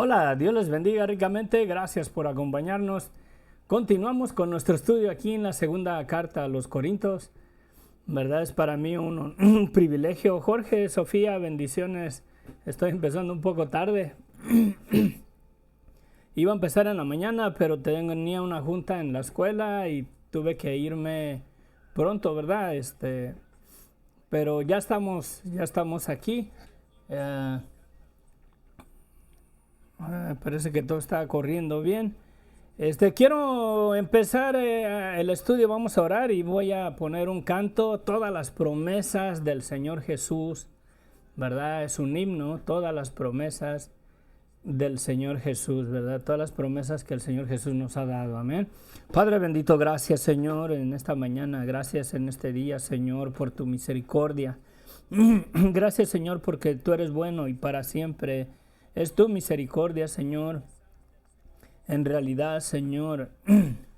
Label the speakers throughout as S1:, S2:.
S1: Hola, Dios les bendiga ricamente, gracias por acompañarnos. Continuamos con nuestro estudio aquí en la segunda carta a los Corintios. ¿Verdad? Es para mí un privilegio. Jorge, Sofía, bendiciones. Estoy empezando un poco tarde. Iba a empezar en la mañana, pero tenía una junta en la escuela y tuve que irme pronto, ¿verdad? Pero ya estamos aquí. Parece que todo está corriendo bien. Quiero empezar el estudio, vamos a orar y voy a poner un canto, todas las promesas del Señor Jesús, ¿verdad? Es un himno, todas las promesas del Señor Jesús, ¿verdad? Todas las promesas que el Señor Jesús nos ha dado, amén. Padre bendito, gracias Señor en esta mañana, gracias en este día Señor por tu misericordia. Gracias Señor porque tú eres bueno y para siempre es tu misericordia Señor. En realidad, Señor,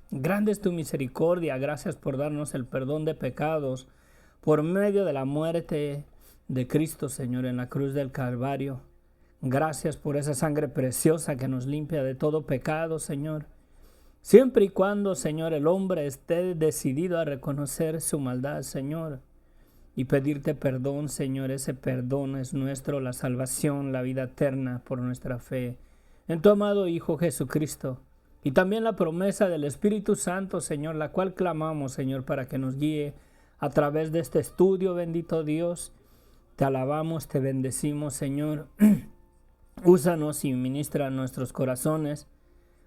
S1: grande es tu misericordia. Gracias por darnos el perdón de pecados por medio de la muerte de Cristo, Señor, en la cruz del Calvario. Gracias por esa sangre preciosa que nos limpia de todo pecado, Señor. Siempre y cuando, Señor, el hombre esté decidido a reconocer su maldad, Señor, y pedirte perdón, Señor, ese perdón es nuestro, la salvación, la vida eterna por nuestra fe en tu amado Hijo Jesucristo, y también la promesa del Espíritu Santo, Señor, la cual clamamos, Señor, para que nos guíe a través de este estudio, bendito Dios. Te alabamos, te bendecimos, Señor. Úsanos y ministra nuestros corazones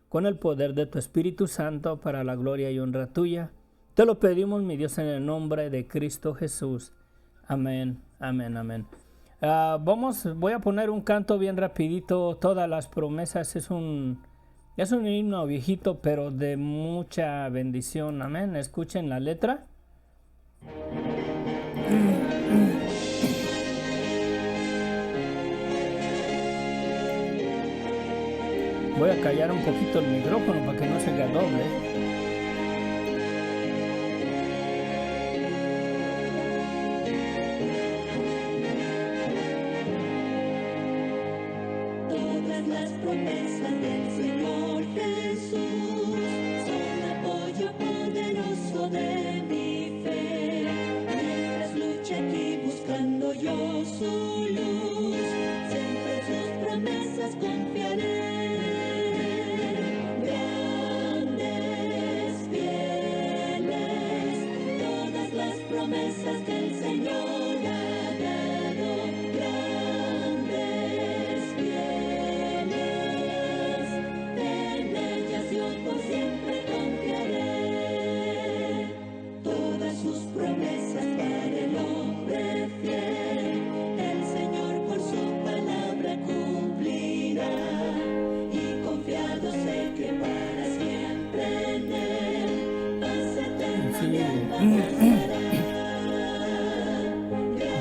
S1: con el poder de tu Espíritu Santo para la gloria y honra tuya. Te lo pedimos, mi Dios, en el nombre de Cristo Jesús. Amén, amén, amén. Voy a poner un canto bien rapidito, todas las promesas, es un himno viejito, pero de mucha bendición, amén. Escuchen la letra. Voy a callar un poquito el micrófono para que no se haga doble.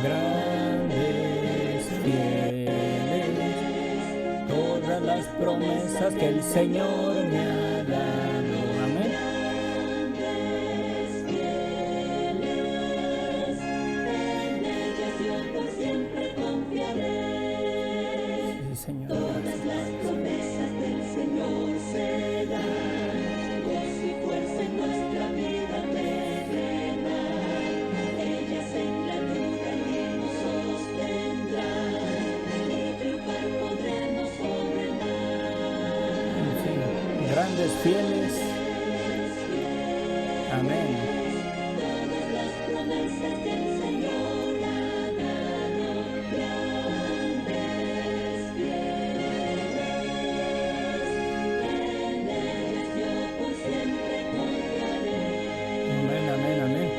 S1: Grandes, fieles, todas las promesas que el Señor me ha dado. Amén. Grandes, fieles, en ellas yo por siempre confiaré. Sí, Señor. Todas las promesas del Señor se dan, gozo y fuerza en nuestra vida terrena. Ellas en la duda nos sostendrán y triunfar podremos sobre el mal. Sí. Grandes, fieles. Amén. Todas las promesas que el Señor ha dado, grandes, fieles, en ellas yo por siempre confiaré. Amén, amén, amén.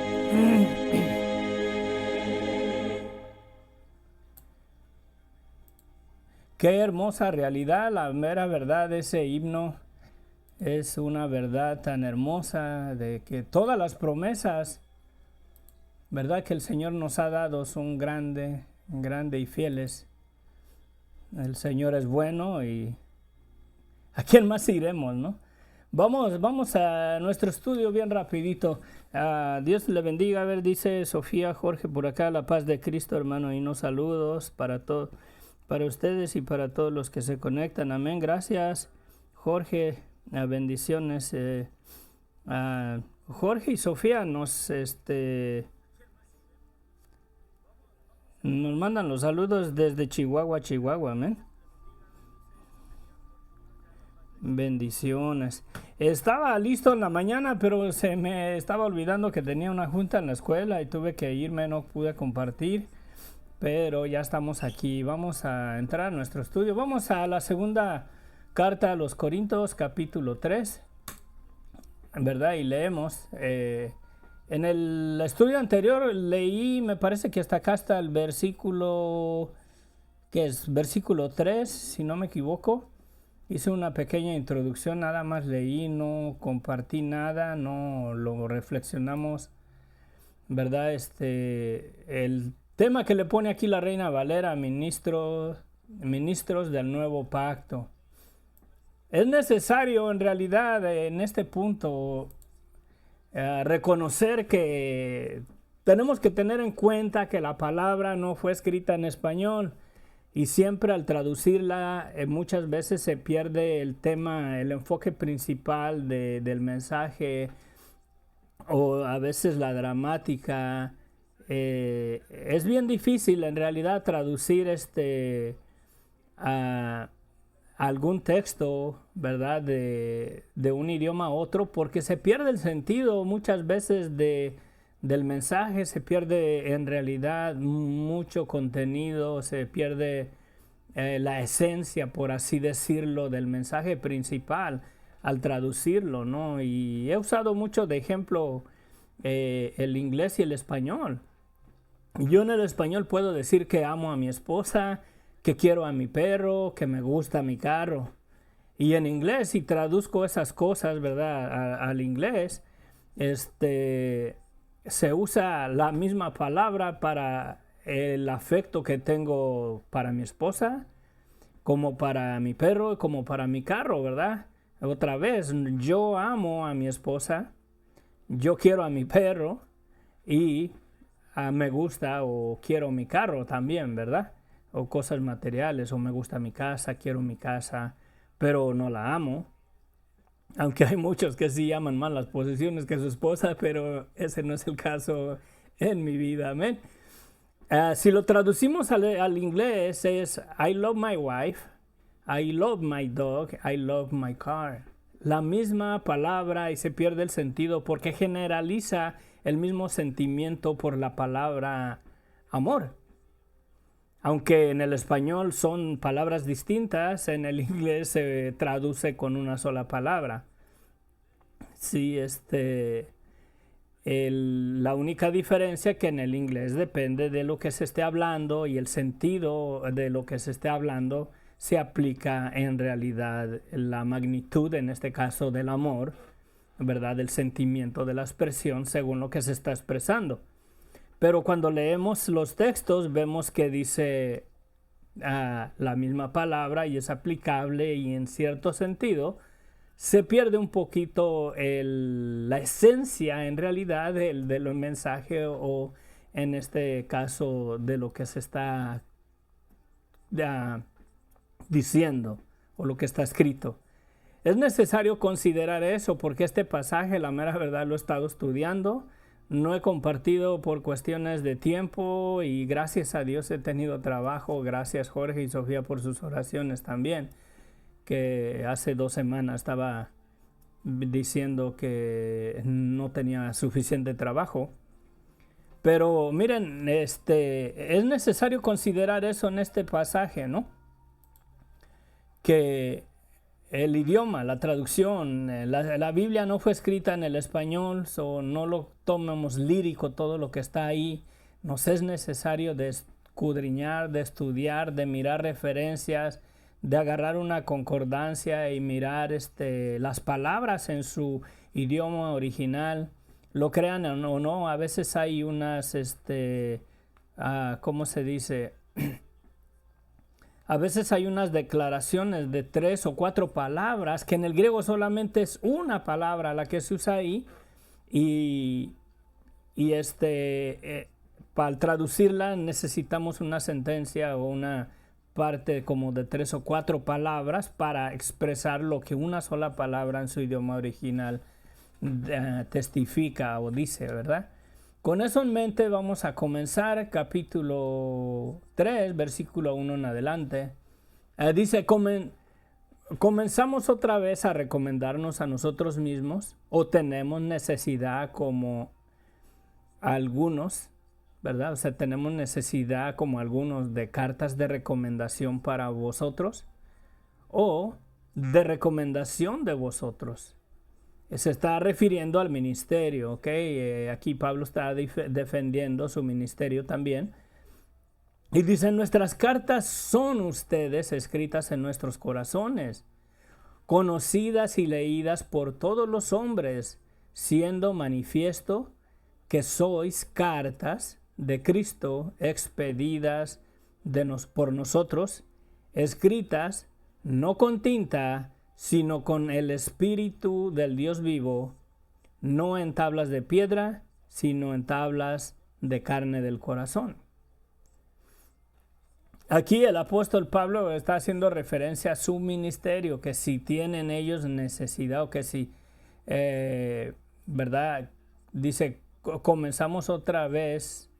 S1: Qué hermosa realidad, la mera verdad de ese himno. Es una verdad tan hermosa de que todas las promesas, verdad, que el Señor nos ha dado son grandes y fieles. El Señor es bueno y ¿a quién más iremos, no? Vamos a nuestro estudio bien rapidito. Dios le bendiga. A ver, dice Sofía, Jorge por acá, la paz de Cristo, hermano, y unos saludos para todos. para ustedes y para todos los que se conectan. Amén. Gracias, Jorge. Bendiciones. A Jorge y Sofía nos mandan los saludos desde Chihuahua, Chihuahua. Amén. Bendiciones. Estaba listo en la mañana, pero se me estaba olvidando que tenía una junta en la escuela y tuve que irme, no pude compartir. Pero ya estamos aquí, vamos a entrar a nuestro estudio. Vamos a la segunda carta a los Corintios, capítulo 3, ¿verdad? Y leemos. En el estudio anterior leí, me parece que hasta acá está el versículo, que es versículo 3, si no me equivoco. Hice una pequeña introducción, nada más leí, no compartí nada, no lo reflexionamos, ¿verdad? El tema que le pone aquí la Reina Valera, ministros del nuevo pacto. Es necesario en realidad en este punto reconocer que tenemos que tener en cuenta que la palabra no fue escrita en español y siempre al traducirla muchas veces se pierde el tema, el enfoque principal del mensaje o a veces la dramática. Es bien difícil en realidad traducir a algún texto, ¿verdad? De un idioma a otro, porque se pierde el sentido muchas veces del mensaje, se pierde en realidad mucho contenido, se pierde la esencia, por así decirlo, del mensaje principal al traducirlo, ¿no? Y he usado mucho de ejemplo el inglés y el español. Yo en el español puedo decir que amo a mi esposa, que quiero a mi perro, que me gusta mi carro. Y en inglés, si traduzco esas cosas, ¿verdad? Al inglés, se usa la misma palabra para el afecto que tengo para mi esposa, como para mi perro, como para mi carro, ¿verdad? Otra vez, yo amo a mi esposa, yo quiero a mi perro y me gusta o quiero mi carro también, ¿verdad? O cosas materiales, o me gusta mi casa, quiero mi casa, pero no la amo. Aunque hay muchos que sí aman más las posesiones que su esposa, pero ese no es el caso en mi vida, amén. Si lo traducimos al inglés es I love my wife, I love my dog, I love my car. La misma palabra y se pierde el sentido porque generaliza el mismo sentimiento por la palabra amor. Aunque en el español son palabras distintas, en el inglés se traduce con una sola palabra. Sí, la única diferencia es que en el inglés depende de lo que se esté hablando y el sentido de lo que se esté hablando se aplica en realidad la magnitud, en este caso del amor, ¿verdad? Del sentimiento de la expresión según lo que se está expresando. Pero cuando leemos los textos vemos que dice la misma palabra y es aplicable y en cierto sentido se pierde un poquito la esencia en realidad del mensaje o en este caso de lo que se está diciendo o lo que está escrito. Es necesario considerar eso porque este pasaje, la mera verdad, lo he estado estudiando. No he compartido por cuestiones de tiempo y gracias a Dios he tenido trabajo. Gracias Jorge y Sofía por sus oraciones también. Que hace 2 semanas estaba diciendo que no tenía suficiente trabajo. Pero miren, es necesario considerar eso en este pasaje, ¿no? Que el idioma, la traducción, la Biblia no fue escrita en el español, no lo tomemos lírico todo lo que está ahí. Nos es necesario de escudriñar, de estudiar, de mirar referencias, de agarrar una concordancia y mirar las palabras en su idioma original. Lo crean o no, a veces hay unas, ¿cómo se dice? A veces hay unas declaraciones de 3 o 4 palabras que en el griego solamente es una palabra la que se usa ahí y para traducirla necesitamos una sentencia o una parte como de 3 o 4 palabras para expresar lo que una sola palabra en su idioma original testifica o dice, ¿verdad? Con eso en mente vamos a comenzar capítulo 3, versículo 1 en adelante. Dice, comenzamos otra vez a recomendarnos a nosotros mismos o tenemos necesidad como algunos, ¿verdad? O sea, tenemos necesidad como algunos de cartas de recomendación para vosotros o de recomendación de vosotros. Se está refiriendo al ministerio, ¿ok? Aquí Pablo está defendiendo su ministerio también. Y dice, nuestras cartas son ustedes escritas en nuestros corazones, conocidas y leídas por todos los hombres, siendo manifiesto que sois cartas de Cristo expedidas por nosotros, escritas no con tinta, sino con el Espíritu del Dios vivo, no en tablas de piedra, sino en tablas de carne del corazón. Aquí el apóstol Pablo está haciendo referencia a su ministerio, que si tienen ellos necesidad o que si, ¿verdad? Dice, comenzamos otra vez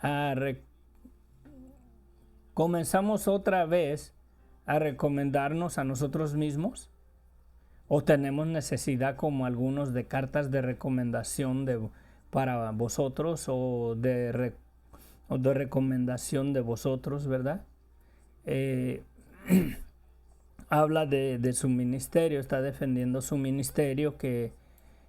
S1: a recomendarnos a nosotros mismos, o tenemos necesidad como algunos de cartas de recomendación para vosotros o de recomendación de vosotros, ¿verdad? Habla de su ministerio, está defendiendo su ministerio, que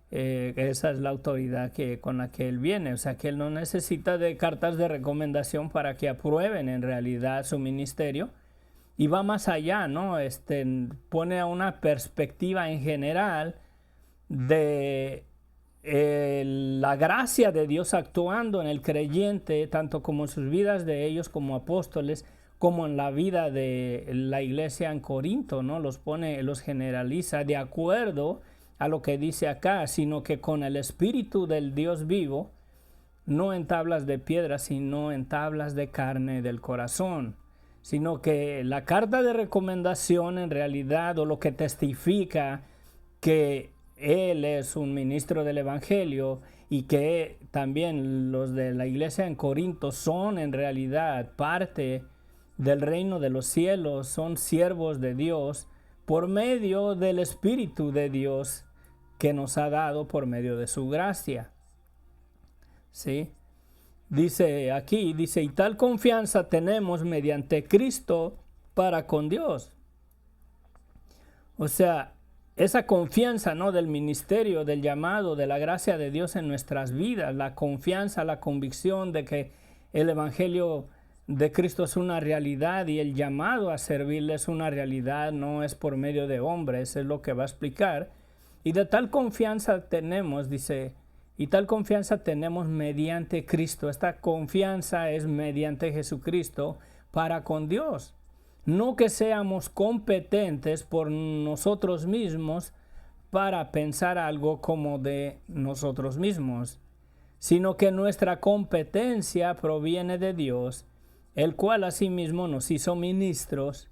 S1: esa es la autoridad con la que él viene. O sea, que él no necesita de cartas de recomendación para que aprueben en realidad su ministerio. Y va más allá, ¿no? Pone a una perspectiva en general de la gracia de Dios actuando en el creyente, tanto como en sus vidas de ellos como apóstoles, como en la vida de la iglesia en Corinto, ¿no? Los generaliza de acuerdo a lo que dice acá, sino que con el Espíritu del Dios vivo, no en tablas de piedra, sino en tablas de carne del corazón. Sino que la carta de recomendación en realidad, o lo que testifica que él es un ministro del Evangelio y que también los de la iglesia en Corinto son en realidad parte del reino de los cielos, son siervos de Dios por medio del Espíritu de Dios que nos ha dado por medio de su gracia. ¿Sí? Dice aquí, y tal confianza tenemos mediante Cristo para con Dios. O sea, esa confianza, ¿no? Del ministerio, del llamado, de la gracia de Dios en nuestras vidas, la confianza, la convicción de que el Evangelio de Cristo es una realidad y el llamado a servirle es una realidad, no es por medio de hombres, es lo que va a explicar. Y de tal confianza tenemos, dice, y tal confianza tenemos mediante Cristo. Esta confianza es mediante Jesucristo para con Dios. No que seamos competentes por nosotros mismos para pensar algo como de nosotros mismos, sino que nuestra competencia proviene de Dios, el cual asimismo nos hizo ministros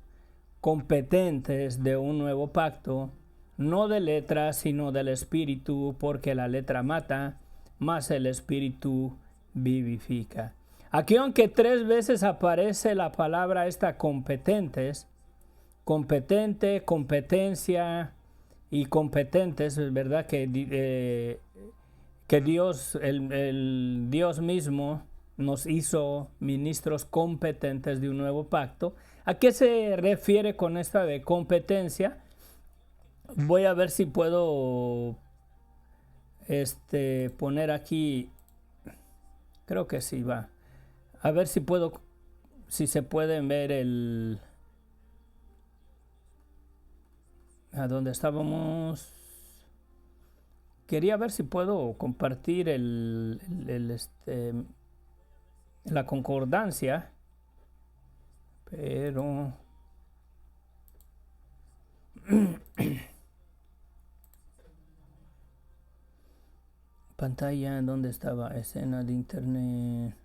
S1: competentes de un nuevo pacto, no de letra, sino del Espíritu, porque la letra mata, mas el Espíritu vivifica. Aquí, aunque 3 veces aparece la palabra esta competentes, competente, competencia y competentes, es verdad que Dios, el Dios mismo nos hizo ministros competentes de un nuevo pacto. ¿A qué se refiere con esta de competencia? Voy a ver si puedo poner aquí, creo que sí va. A ver si se pueden ver a dónde estábamos. Quería ver si puedo compartir la concordancia, pero pantalla, ¿dónde estaba? Escena de internet,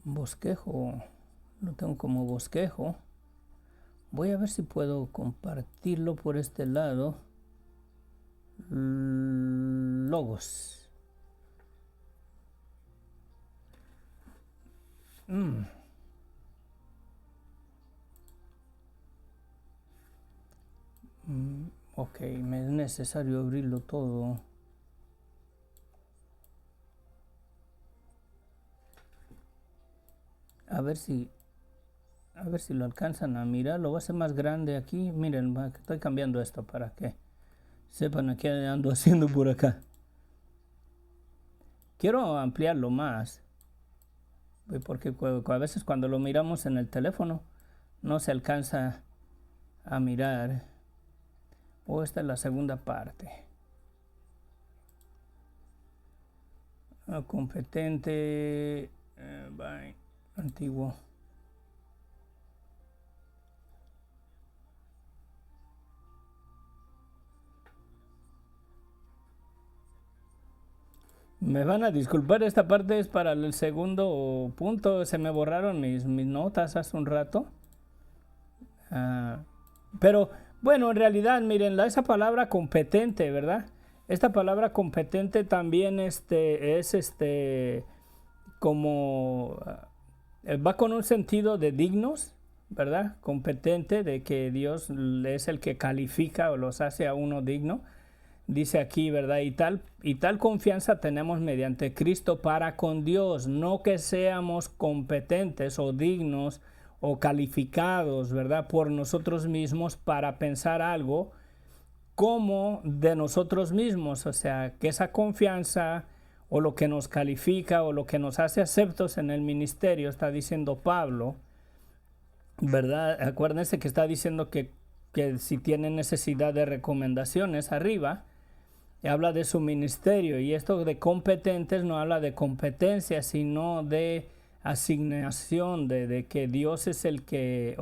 S1: bosquejo, Lo tengo como bosquejo. Voy a ver si puedo compartirlo por este lado. Logos. Ok, me es necesario abrirlo todo. A ver si lo alcanzan a mirar. Lo voy a hacer más grande aquí. Miren, estoy cambiando esto para que sepan qué ando haciendo por acá. Quiero ampliarlo más, porque a veces cuando lo miramos en el teléfono no se alcanza a mirar. Esta es la segunda parte. Competente, antiguo. Me van a disculpar, esta parte es para el segundo punto. Se me borraron mis notas hace un rato. Pero bueno, en realidad, miren, esa palabra competente, ¿verdad? Esta palabra competente también es como va con un sentido de dignos, ¿verdad? Competente, de que Dios es el que califica o los hace a uno digno. Dice aquí, ¿verdad? Y tal confianza tenemos mediante Cristo para con Dios, no que seamos competentes o dignos o calificados, ¿verdad? Por nosotros mismos para pensar algo como de nosotros mismos. O sea, que esa confianza o lo que nos califica o lo que nos hace aceptos en el ministerio, está diciendo Pablo, ¿verdad? Acuérdense que está diciendo que si tienen necesidad de recomendaciones arriba, habla de su ministerio, y esto de competentes no habla de competencia, sino de asignación, de que Dios es el que,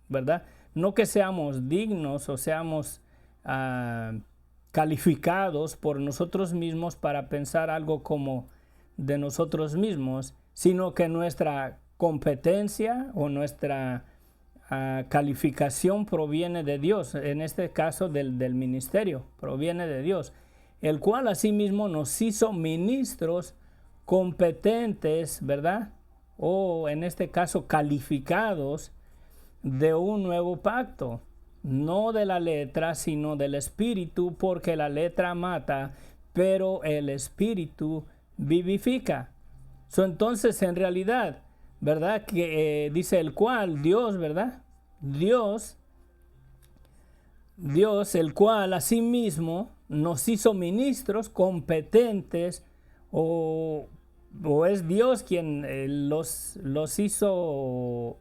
S1: ¿verdad? No que seamos dignos o seamos calificados por nosotros mismos para pensar algo como de nosotros mismos, sino que nuestra competencia o nuestra calificación proviene de Dios, en este caso del ministerio, proviene de Dios, el cual asimismo nos hizo ministros competentes, ¿verdad? O en este caso calificados de un nuevo pacto, no de la letra, sino del espíritu, porque la letra mata, pero el espíritu vivifica. Entonces, en realidad, ¿verdad? Que dice el cual, Dios, ¿verdad? Dios, el cual asimismo nos hizo ministros competentes, o es Dios quien los hizo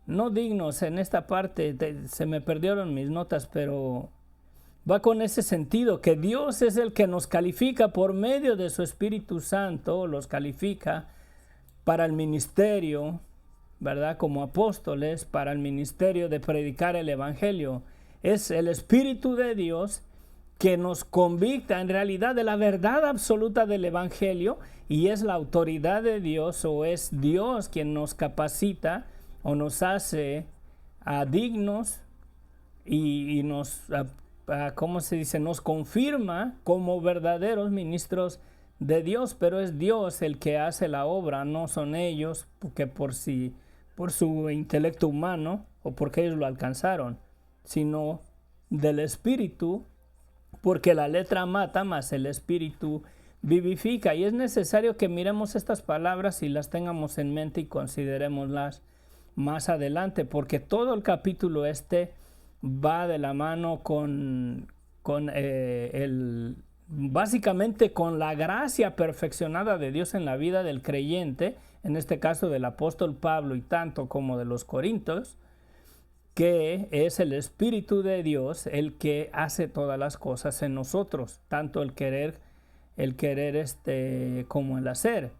S1: no dignos. En esta parte se me perdieron mis notas, pero va con ese sentido, que Dios es el que nos califica por medio de su Espíritu Santo, los califica para el ministerio, ¿verdad? Como apóstoles, para el ministerio de predicar el Evangelio. Es el Espíritu de Dios que nos convicta en realidad de la verdad absoluta del Evangelio, y es la autoridad de Dios, o es Dios quien nos capacita o nos hace dignos y nos, ¿cómo se dice? Nos confirma como verdaderos ministros de Dios, pero es Dios el que hace la obra, no son ellos que por su intelecto humano o porque ellos lo alcanzaron, sino del Espíritu, porque la letra mata, mas el Espíritu vivifica. Y es necesario que miremos estas palabras y las tengamos en mente y considerémoslas más adelante, porque todo el capítulo va de la mano con básicamente con la gracia perfeccionada de Dios en la vida del creyente, en este caso del apóstol Pablo y tanto como de los corintios, que es el Espíritu de Dios el que hace todas las cosas en nosotros, tanto el querer como el hacer.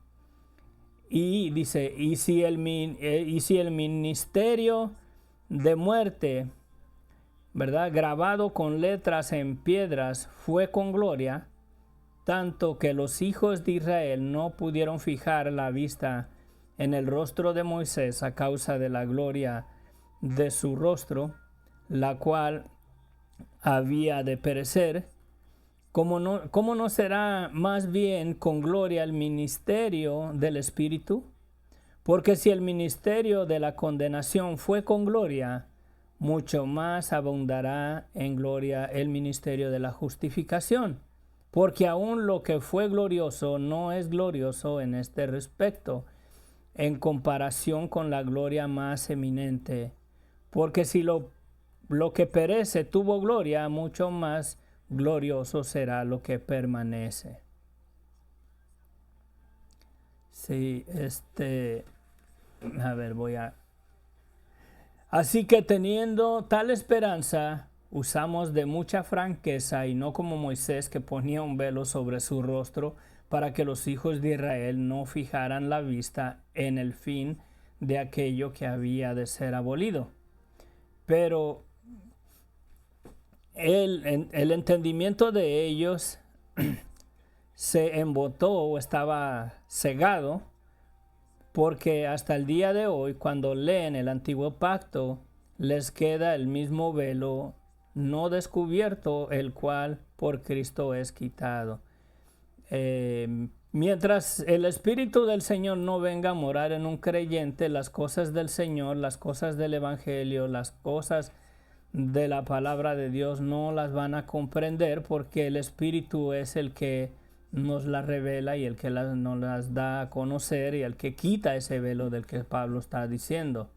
S1: Y dice, y si el ministerio de muerte, ¿verdad?, grabado con letras en piedras, fue con gloria, tanto que los hijos de Israel no pudieron fijar la vista en el rostro de Moisés a causa de la gloria de su rostro, la cual había de perecer, ¿cómo no será más bien con gloria el ministerio del Espíritu? Porque si el ministerio de la condenación fue con gloria, mucho más abundará en gloria el ministerio de la justificación. Porque aún lo que fue glorioso no es glorioso en este respecto, en comparación con la gloria más eminente. Porque si lo que perece tuvo gloria, mucho más glorioso será lo que permanece. Sí, a ver, Así que teniendo tal esperanza, usamos de mucha franqueza y no como Moisés, que ponía un velo sobre su rostro para que los hijos de Israel no fijaran la vista en el fin de aquello que había de ser abolido. Pero el entendimiento de ellos se embotó o estaba cegado, porque hasta el día de hoy, cuando leen el antiguo pacto, les queda el mismo velo no descubierto, el cual por Cristo es quitado. Mientras el Espíritu del Señor no venga a morar en un creyente, las cosas del Señor, las cosas del Evangelio, las cosas de la palabra de Dios no las van a comprender, porque el Espíritu es el que nos las revela y el que nos las da a conocer y el que quita ese velo del que Pablo está diciendo.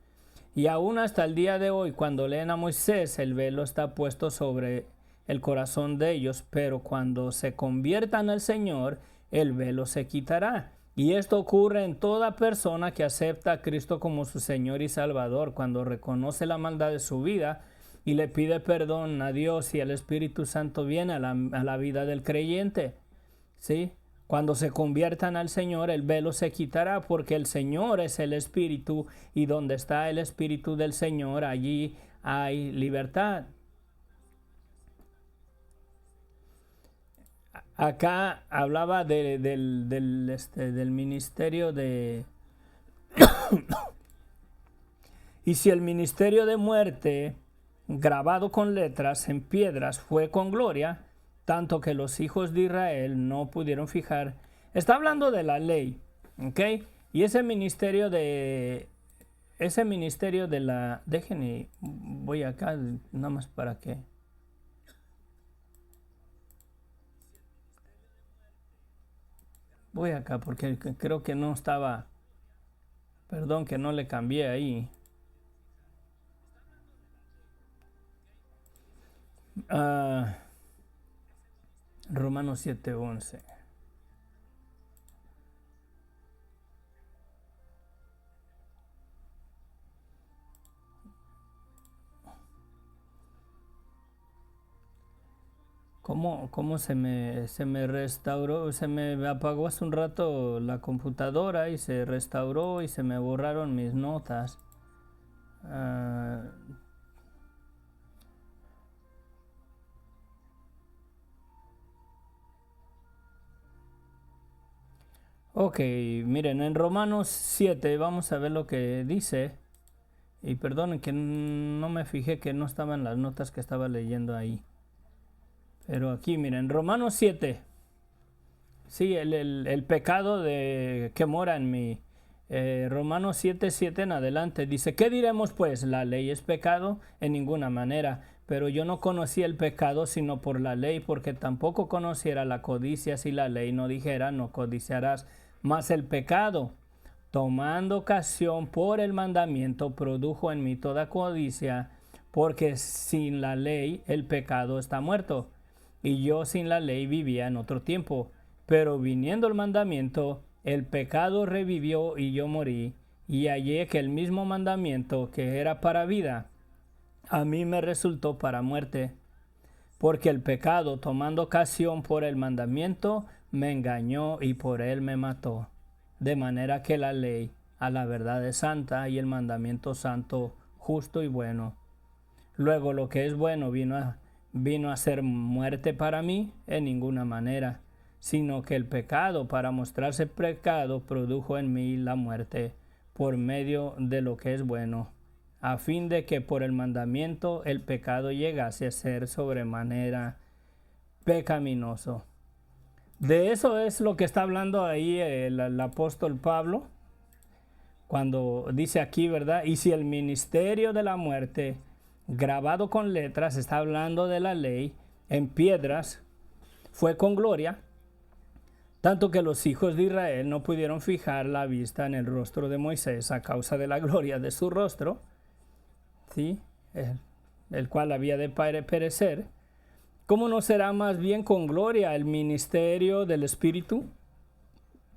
S1: Y aún hasta el día de hoy, cuando leen a Moisés, el velo está puesto sobre el corazón de ellos, pero cuando se conviertan al Señor, el velo se quitará. Y esto ocurre en toda persona que acepta a Cristo como su Señor y Salvador, cuando reconoce la maldad de su vida y le pide perdón a Dios, y el Espíritu Santo viene a la vida del creyente. ¿Sí? Cuando se conviertan al Señor, el velo se quitará, porque el Señor es el Espíritu, y donde está el Espíritu del Señor, allí hay libertad. Acá hablaba del ministerio de... Y si el ministerio de muerte, grabado con letras en piedras, fue con gloria, tanto que los hijos de Israel no pudieron fijar. Está hablando de la ley, ¿ok? Y ese ministerio de la... Déjenme, voy acá nada más para que... Voy acá porque creo que no estaba... Perdón que no le cambié ahí. Romanos 7:11. ¿Cómo se me restauró? Se me apagó hace un rato la computadora y se restauró y se me borraron mis notas. Ok, miren, en Romanos 7 vamos a ver lo que dice. Y perdonen que no me fijé que no estaban las notas que estaba leyendo ahí. Pero aquí, miren, Romanos 7. Sí, el pecado que mora en mí. Romanos 7:7 en adelante dice: ¿qué diremos pues? ¿La ley es pecado? En ninguna manera. Pero yo no conocí el pecado sino por la ley, porque tampoco conociera la codicia si la ley no dijera: no codiciarás. Mas el pecado, tomando ocasión por el mandamiento, produjo en mí toda codicia, porque sin la ley el pecado está muerto. Y yo sin la ley vivía en otro tiempo. Pero viniendo el mandamiento, el pecado revivió y yo morí, y hallé que el mismo mandamiento que era para vida, a mí me resultó para muerte. Porque el pecado, tomando ocasión por el mandamiento, me engañó y por él me mató. De manera que la ley a la verdad es santa, y el mandamiento santo, justo y bueno. Luego lo que es bueno vino a ser muerte para mí en ninguna manera, sino que el pecado, para mostrarse pecado, produjo en mí la muerte. por medio de lo que es bueno, a fin de que por el mandamiento el pecado llegase a ser sobremanera pecaminoso. De eso es lo que está hablando ahí el apóstol Pablo, cuando dice aquí, ¿verdad? Y si el ministerio de la muerte, grabado con letras, está hablando de la ley, en piedras, fue con gloria, tanto que los hijos de Israel no pudieron fijar la vista en el rostro de Moisés a causa de la gloria de su rostro, ¿sí? El cual había de perecer. ¿Cómo no será más bien con gloria el ministerio del Espíritu?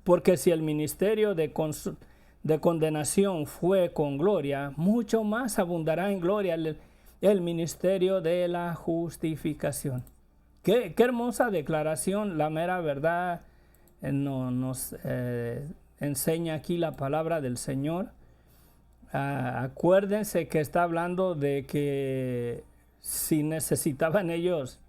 S1: Porque si el ministerio de condenación fue con gloria, mucho más abundará en gloria el ministerio de la justificación. Qué hermosa declaración, la mera verdad nos enseña aquí la palabra del Señor. Acuérdense que está hablando de que si necesitaban ellos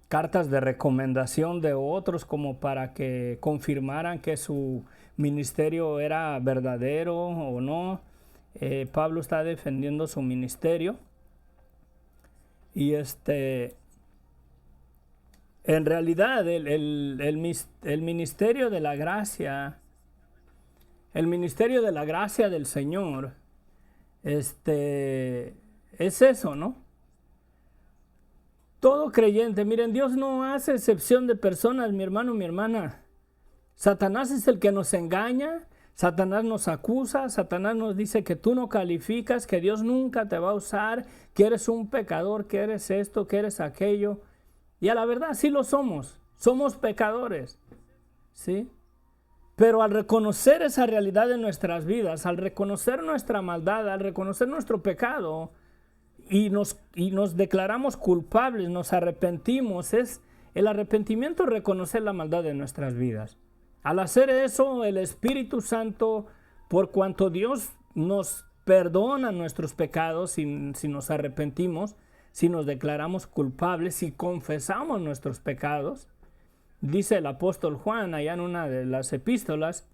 S1: cartas de recomendación de otros como para que confirmaran que su ministerio era verdadero o no, Pablo está defendiendo su ministerio. Y en realidad el ministerio de la gracia, el ministerio de la gracia del Señor, es eso, ¿no? Todo creyente, miren, Dios no hace excepción de personas, mi hermano, mi hermana. Satanás es el que nos engaña, Satanás nos acusa, Satanás nos dice que tú no calificas, que Dios nunca te va a usar, que eres un pecador, que eres esto, que eres aquello. Y a la verdad sí lo somos pecadores, ¿sí? Pero al reconocer esa realidad de nuestras vidas, al reconocer nuestra maldad, al reconocer nuestro pecado, y nos declaramos culpables, nos arrepentimos, el arrepentimiento reconocer la maldad de nuestras vidas. Al hacer eso, el Espíritu Santo, por cuanto Dios nos perdona nuestros pecados si nos arrepentimos, si nos declaramos culpables, si confesamos nuestros pecados, dice el apóstol Juan allá en una de las epístolas,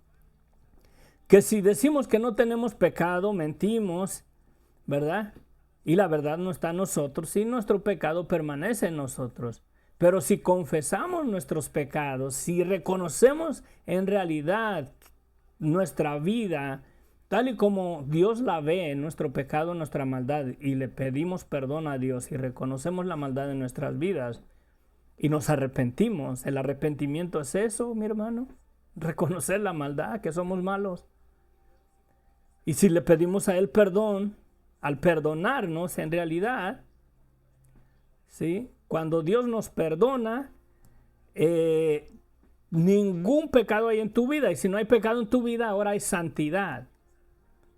S1: que si decimos que no tenemos pecado, mentimos, ¿verdad? Y la verdad no está en nosotros, y nuestro pecado permanece en nosotros. Pero si confesamos nuestros pecados, si reconocemos en realidad nuestra vida, tal y como Dios la ve, nuestro pecado, nuestra maldad, y le pedimos perdón a Dios y reconocemos la maldad de nuestras vidas y nos arrepentimos, el arrepentimiento es eso, mi hermano, reconocer la maldad, que somos malos. Y si le pedimos a Él perdón, al perdonarnos en realidad, ¿sí? Cuando Dios nos perdona, ningún pecado hay en tu vida. Y si no hay pecado en tu vida, ahora hay santidad.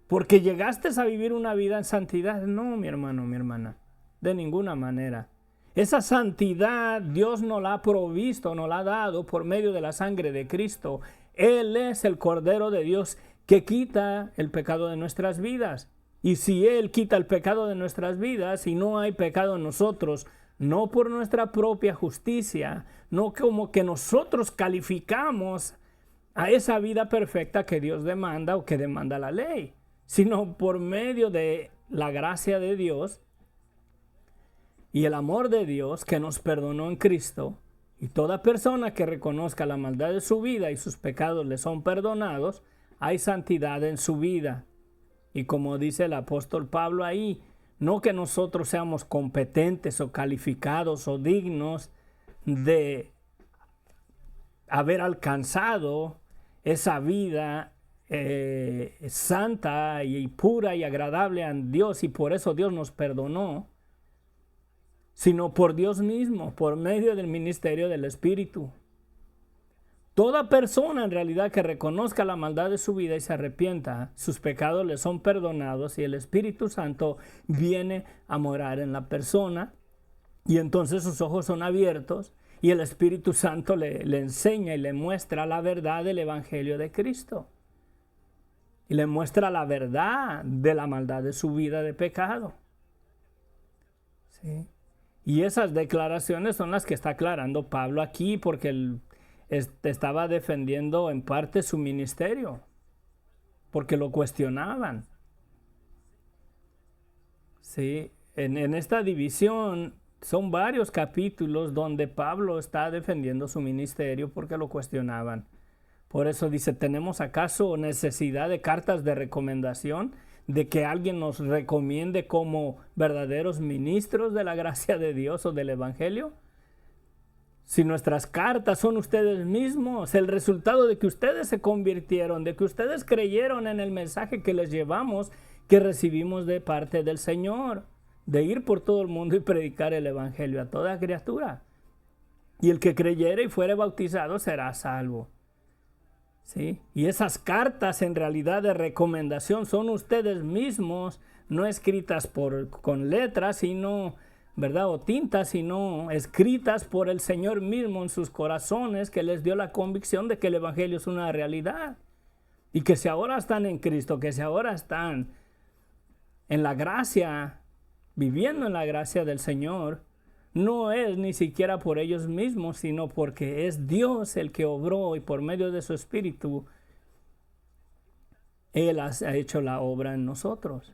S1: Porque llegaste a vivir una vida en santidad. No, mi hermano, mi hermana, de ninguna manera. Esa santidad Dios nos la ha provisto, nos la ha dado por medio de la sangre de Cristo. Él es el Cordero de Dios que quita el pecado de nuestras vidas. Y si Él quita el pecado de nuestras vidas y no hay pecado en nosotros, no por nuestra propia justicia, no como que nosotros calificamos a esa vida perfecta que Dios demanda o que demanda la ley, sino por medio de la gracia de Dios y el amor de Dios que nos perdonó en Cristo. Y toda persona que reconozca la maldad de su vida y sus pecados le son perdonados, hay santidad en su vida. Y como dice el apóstol Pablo ahí, no que nosotros seamos competentes o calificados o dignos de haber alcanzado esa vida santa y pura y agradable a Dios y por eso Dios nos perdonó, sino por Dios mismo, por medio del ministerio del Espíritu. Toda persona en realidad que reconozca la maldad de su vida y se arrepienta, sus pecados le son perdonados y el Espíritu Santo viene a morar en la persona y entonces sus ojos son abiertos y el Espíritu Santo le enseña y le muestra la verdad del Evangelio de Cristo. Y le muestra la verdad de la maldad de su vida de pecado. ¿Sí? Y esas declaraciones son las que está aclarando Pablo aquí porque estaba defendiendo en parte su ministerio. porque lo cuestionaban. Sí, en esta división son varios capítulos donde Pablo está defendiendo su ministerio porque lo cuestionaban. Por eso dice, ¿tenemos acaso necesidad de cartas de recomendación? ¿De que alguien nos recomiende como verdaderos ministros de la gracia de Dios o del Evangelio? Si nuestras cartas son ustedes mismos, el resultado de que ustedes se convirtieron, de que ustedes creyeron en el mensaje que les llevamos, que recibimos de parte del Señor, de ir por todo el mundo y predicar el Evangelio a toda criatura. Y el que creyere y fuere bautizado será salvo. ¿Sí? Y esas cartas en realidad de recomendación son ustedes mismos, no escritas con letras, sino, ¿verdad? O tintas, sino escritas por el Señor mismo en sus corazones, que les dio la convicción de que el Evangelio es una realidad. Y que si ahora están en Cristo, que si ahora están en la gracia, viviendo en la gracia del Señor, no es ni siquiera por ellos mismos, sino porque es Dios el que obró y por medio de su Espíritu, Él ha hecho la obra en nosotros.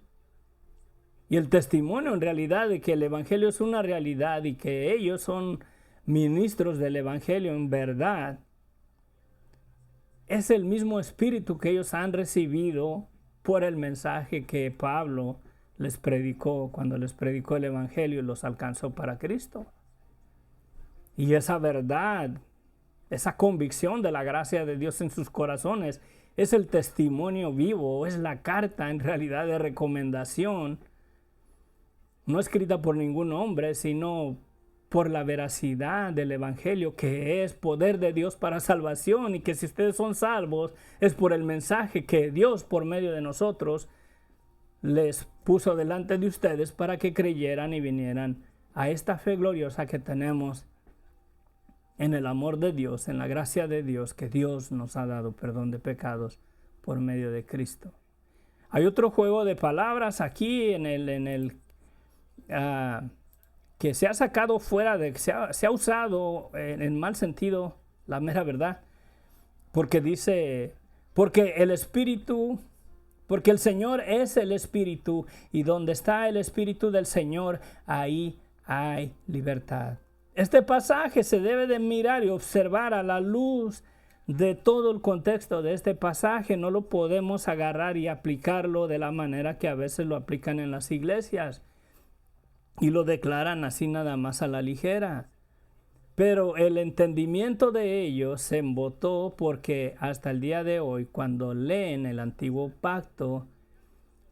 S1: Y el testimonio en realidad de que el Evangelio es una realidad y que ellos son ministros del Evangelio en verdad, es el mismo Espíritu que ellos han recibido por el mensaje que Pablo les predicó cuando les predicó el Evangelio y los alcanzó para Cristo. Y esa verdad, esa convicción de la gracia de Dios en sus corazones es el testimonio vivo, es la carta en realidad de recomendación, no escrita por ningún hombre, sino por la veracidad del Evangelio, que es poder de Dios para salvación, y que si ustedes son salvos es por el mensaje que Dios por medio de nosotros les puso delante de ustedes para que creyeran y vinieran a esta fe gloriosa que tenemos en el amor de Dios, en la gracia de Dios, que Dios nos ha dado perdón de pecados por medio de Cristo. Hay otro juego de palabras aquí que se ha sacado fuera se ha usado en mal sentido, la mera verdad, porque dice, porque el Señor es el Espíritu, y donde está el Espíritu del Señor, ahí hay libertad. Este pasaje se debe de mirar y observar a la luz de todo el contexto de este pasaje. No lo podemos agarrar y aplicarlo de la manera que a veces lo aplican en las iglesias y lo declaran así nada más a la ligera. Pero el entendimiento de ellos se embotó porque hasta el día de hoy, cuando leen el antiguo pacto,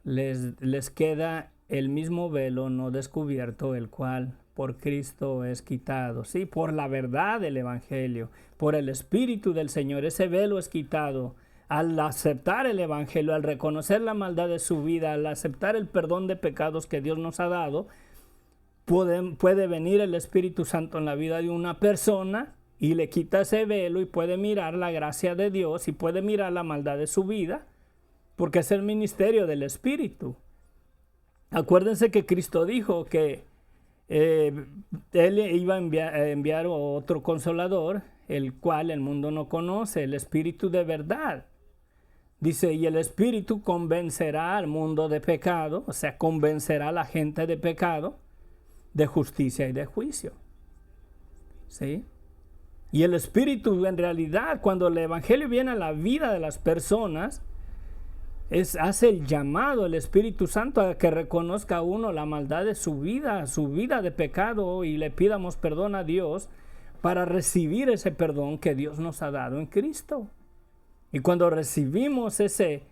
S1: les queda el mismo velo no descubierto, el cual por Cristo es quitado. Sí, por la verdad del Evangelio, por el Espíritu del Señor, ese velo es quitado. Al aceptar el Evangelio, al reconocer la maldad de su vida, al aceptar el perdón de pecados que Dios nos ha dado, puede venir el Espíritu Santo en la vida de una persona y le quita ese velo y puede mirar la gracia de Dios y puede mirar la maldad de su vida, porque es el ministerio del Espíritu. Acuérdense que Cristo dijo que Él iba a enviar otro consolador, el cual el mundo no conoce, el Espíritu de verdad. Dice, y el Espíritu convencerá al mundo de pecado, o sea, convencerá a la gente de pecado, de justicia y de juicio. ¿Sí? Y el Espíritu, en realidad, cuando el Evangelio viene a la vida de las personas, hace el llamado el Espíritu Santo a que reconozca uno la maldad de su vida de pecado, y le pidamos perdón a Dios para recibir ese perdón que Dios nos ha dado en Cristo. Y cuando recibimos ese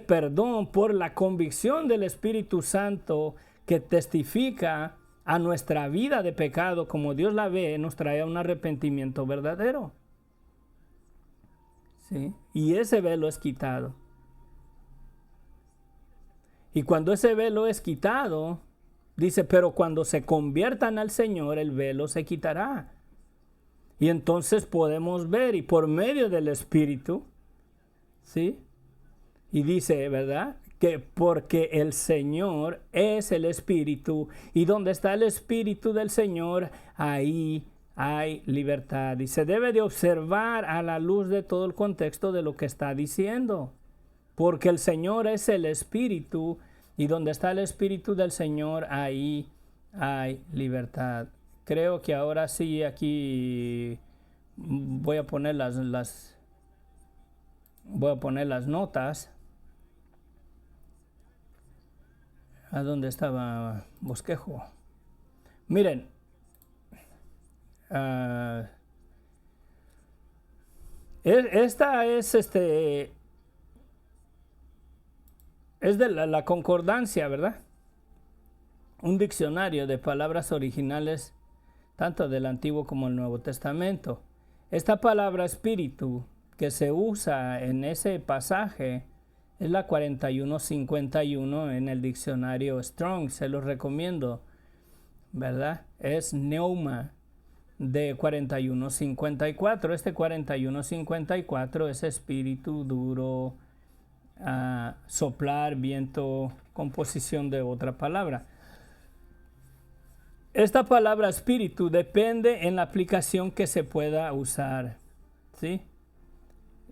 S1: perdón por la convicción del Espíritu Santo que testifica a nuestra vida de pecado como Dios la ve, nos trae un arrepentimiento verdadero. ¿Sí? Y ese velo es quitado. Y cuando ese velo es quitado, dice, pero cuando se conviertan al Señor, el velo se quitará. Y entonces podemos ver, y por medio del Espíritu, ¿sí? Y dice, ¿verdad?, que porque el Señor es el Espíritu, y donde está el Espíritu del Señor, ahí hay libertad. Y se debe de observar a la luz de todo el contexto de lo que está diciendo. porque el Señor es el Espíritu, y donde está el Espíritu del Señor, ahí hay libertad. Creo que ahora sí aquí voy a poner las notas. ¿A dónde estaba Bosquejo? Miren, esta es es de la concordancia, ¿verdad? Un diccionario de palabras originales tanto del Antiguo como el Nuevo Testamento. Esta palabra espíritu que se usa en ese pasaje es la 4151 en el diccionario Strong, se los recomiendo, ¿verdad? Es neuma de 4154. Este 4154 es espíritu, duro, soplar, viento, composición de otra palabra. Esta palabra espíritu depende en la aplicación que se pueda usar, ¿sí?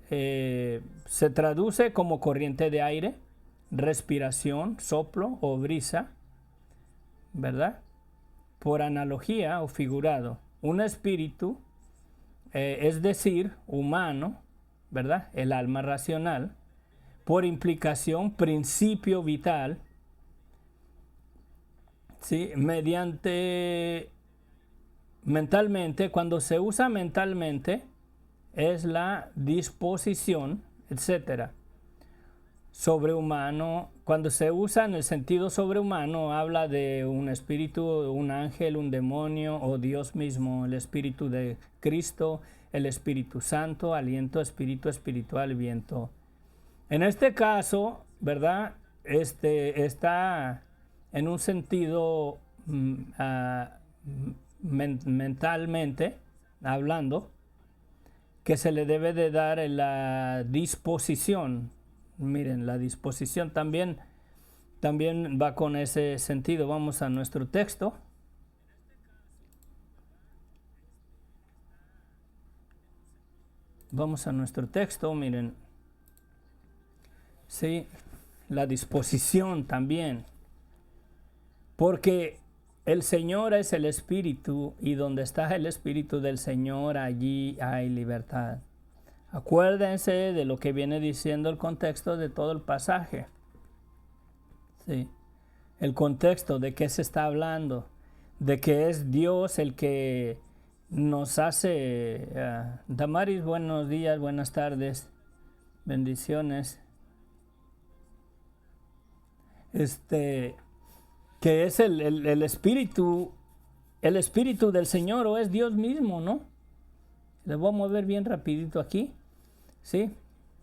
S1: Se traduce como corriente de aire, respiración, soplo o brisa, ¿verdad? Por analogía o figurado. Un espíritu, es decir, humano, ¿verdad? El alma racional. Por implicación, principio vital, ¿sí? Mentalmente, cuando se usa mentalmente, es la disposición, etcétera. Sobrehumano, cuando se usa en el sentido sobrehumano, habla de un espíritu, un ángel, un demonio o Dios mismo, el espíritu de Cristo, el Espíritu Santo, aliento, espíritu espiritual, viento. En este caso, ¿verdad? Está en un sentido mentalmente hablando, que se le debe de dar la disposición. Miren, la disposición también va con ese sentido. Vamos a nuestro texto. Vamos a nuestro texto, miren. Sí, la disposición también. Porque el Señor es el Espíritu, y donde está el Espíritu del Señor, allí hay libertad. Acuérdense de lo que viene diciendo el contexto de todo el pasaje. Sí. El contexto de qué se está hablando, de que es Dios el que nos hace. Damaris, buenos días, buenas tardes, bendiciones. Que es el Espíritu del Señor, o es Dios mismo, ¿no? Les voy a mover bien rapidito aquí, ¿sí?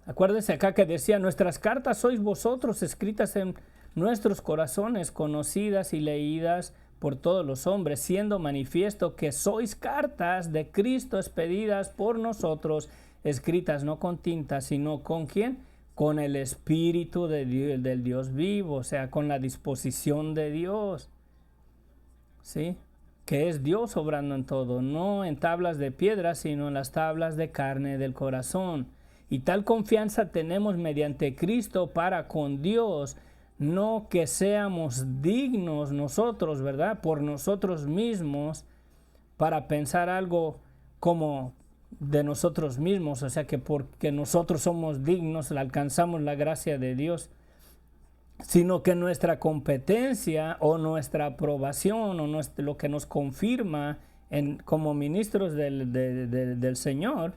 S1: Acuérdense acá que decía, nuestras cartas sois vosotros, escritas en nuestros corazones, conocidas y leídas por todos los hombres, siendo manifiesto que sois cartas de Cristo expedidas por nosotros, escritas no con tinta, sino con ¿quién? Con el Espíritu del Dios vivo, o sea, con la disposición de Dios, ¿sí? Que es Dios obrando en todo, no en tablas de piedra, sino en las tablas de carne del corazón. Y tal confianza tenemos mediante Cristo para con Dios, no que seamos dignos nosotros, ¿verdad? Por nosotros mismos, para pensar algo como de nosotros mismos, o sea que porque nosotros somos dignos, alcanzamos la gracia de Dios, sino que nuestra competencia o nuestra aprobación o lo que nos confirma como ministros del Señor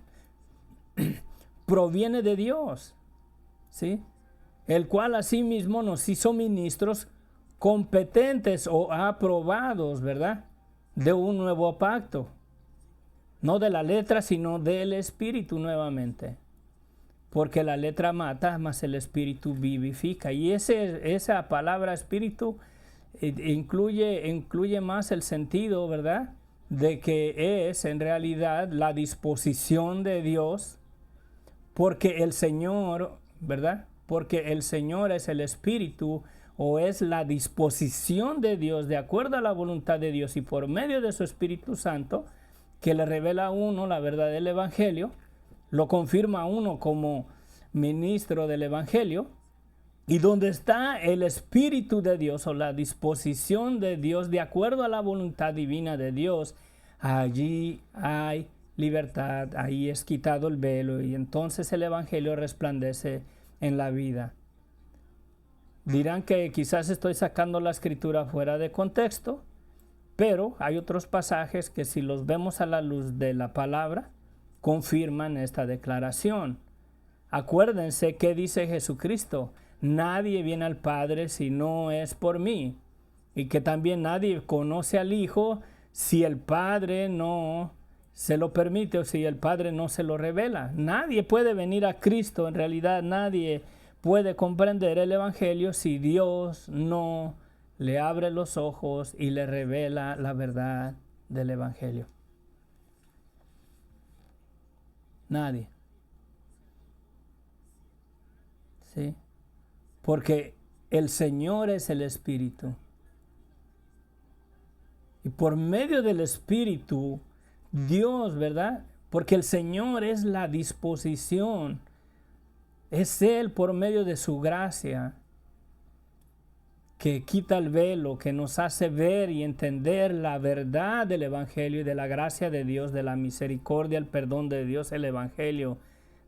S1: proviene de Dios, ¿sí? El cual asimismo nos hizo ministros competentes o aprobados, ¿verdad? De un nuevo pacto. No de la letra, sino del Espíritu nuevamente. Porque la letra mata, mas el Espíritu vivifica. Y esa palabra Espíritu incluye más el sentido, ¿verdad? De que es en realidad la disposición de Dios. Porque el Señor, ¿verdad? Porque el Señor es el Espíritu, o es la disposición de Dios de acuerdo a la voluntad de Dios y por medio de su Espíritu Santo, que le revela a uno la verdad del Evangelio, lo confirma a uno como ministro del Evangelio. Y donde está el Espíritu de Dios o la disposición de Dios de acuerdo a la voluntad divina de Dios, allí hay libertad, ahí es quitado el velo y entonces el Evangelio resplandece en la vida. Dirán que quizás estoy sacando la escritura fuera de contexto, pero hay otros pasajes que si los vemos a la luz de la palabra, confirman esta declaración. Acuérdense que dice Jesucristo: nadie viene al Padre si no es por mí. Y que también nadie conoce al Hijo si el Padre no se lo permite o si el Padre no se lo revela. Nadie puede venir a Cristo, en realidad nadie puede comprender el Evangelio si Dios no le abre los ojos y le revela la verdad del Evangelio. Nadie. ¿Sí? Porque el Señor es el Espíritu. Y por medio del Espíritu, Dios, ¿verdad? Porque el Señor es la disposición. Es Él por medio de su gracia que quita el velo, que nos hace ver y entender la verdad del Evangelio y de la gracia de Dios, de la misericordia, el perdón de Dios, el Evangelio.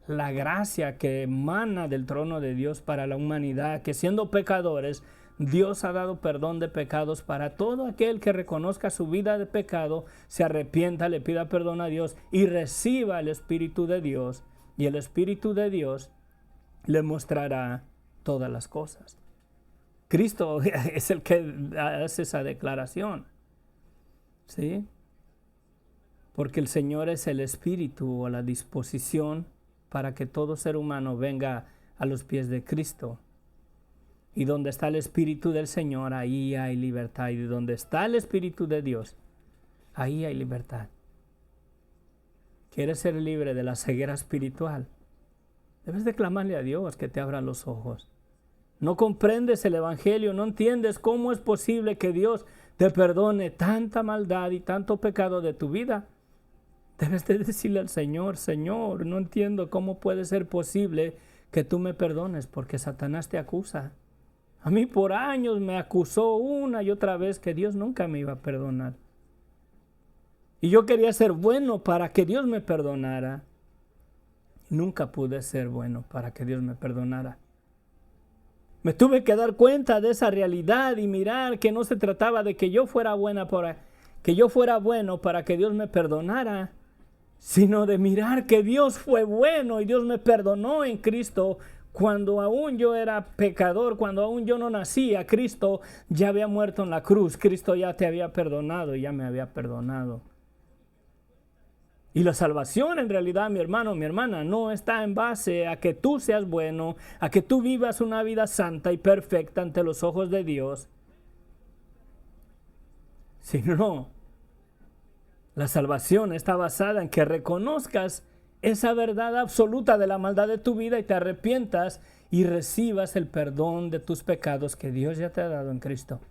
S1: La gracia que emana del trono de Dios para la humanidad, que siendo pecadores, Dios ha dado perdón de pecados para todo aquel que reconozca su vida de pecado, se arrepienta, le pida perdón a Dios y reciba el Espíritu de Dios. Y el Espíritu de Dios le mostrará todas las cosas. Cristo es el que hace esa declaración. ¿Sí? Porque el Señor es el Espíritu o la disposición para que todo ser humano venga a los pies de Cristo. Y donde está el Espíritu del Señor, ahí hay libertad. Y donde está el Espíritu de Dios, ahí hay libertad. ¿Quieres ser libre de la ceguera espiritual? Debes de clamarle a Dios que te abra los ojos. No comprendes el Evangelio, no entiendes cómo es posible que Dios te perdone tanta maldad y tanto pecado de tu vida. Debes de decirle al Señor: Señor, no entiendo cómo puede ser posible que tú me perdones, porque Satanás te acusa. A mí por años me acusó una y otra vez que Dios nunca me iba a perdonar. Y yo quería ser bueno para que Dios me perdonara. Nunca pude ser bueno para que Dios me perdonara. Me tuve que dar cuenta de esa realidad y mirar que no se trataba de que yo fuera bueno para que Dios me perdonara, sino de mirar que Dios fue bueno y Dios me perdonó en Cristo. Cuando aún yo era pecador, cuando aún yo no nacía, Cristo ya había muerto en la cruz. Cristo ya te había perdonado y ya me había perdonado. Y la salvación en realidad, mi hermano, mi hermana, no está en base a que tú seas bueno, a que tú vivas una vida santa y perfecta ante los ojos de Dios. Sino, la salvación está basada en que reconozcas esa verdad absoluta de la maldad de tu vida y te arrepientas y recibas el perdón de tus pecados que Dios ya te ha dado en Cristo.